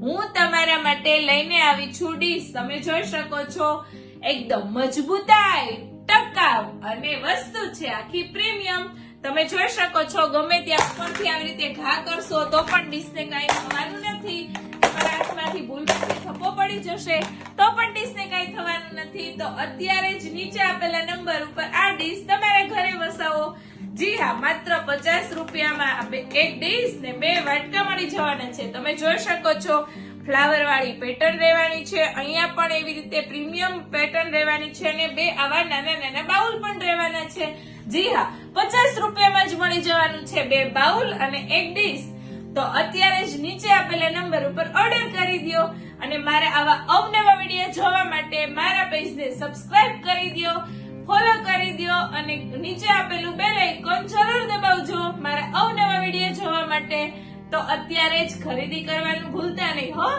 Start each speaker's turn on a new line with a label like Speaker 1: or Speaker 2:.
Speaker 1: હું તમારા માટે લઈને આવી છું ડીશ. તમે જોઈ શકો છો એકદમ મજબૂતાઈ, ટકાઉ અને વસ્તુ છે આખી પ્રીમિયમ. તમે જોઈ શકો છો ગમે ત્યાં ઉપરથી આવી રીતે ઘા કરશો તો પણ ડીશને કાંઈ થવાનું નથી. તમારા હાથમાંથી ભૂલથી થપ્પો પડી જશે તો પણ ડીશને કાંઈ થવાનું નથી. તો અત્યારે જ નીચે આપેલા નંબર ઉપર આ ડીશ તમારા ઘરે વસાવો. જી હા, માત્ર 50 રૂપિયામાં એક ડીશ ને 2 વાટકા મળી જવાના છે. તમે જોઈ શકો છો ફ્લાવર વાળી પેટર્ન રહેવાની છે. અહીંયા પણ એવી રીતે પ્રીમિયમ પેટર્ન રહેવાની છે અને 2 આવા નાના નાના બાઉલ પણ રહેવાના છે. જી હા, 50 રૂપિયામાં જ મળી જવાનું છે 2 બાઉલ અને 1 ડીશ. તો અત્યારે જ નીચે આપેલા નંબર ઉપર ઓર્ડર કરી દો અને મારા આવા અવનવા વિડીયો જોવા માટે મારા પેજને સબસ્ક્રાઇબ કરી દો, ફોલો કરી દો અને નીચે આપેલું બેલ આઇકોન જરૂર દબાવજો મારા અવનવા વિડીયો જોવા માટે. તો અત્યારે જ ખરીદી કરવાનું ભૂલતા નહીં હો.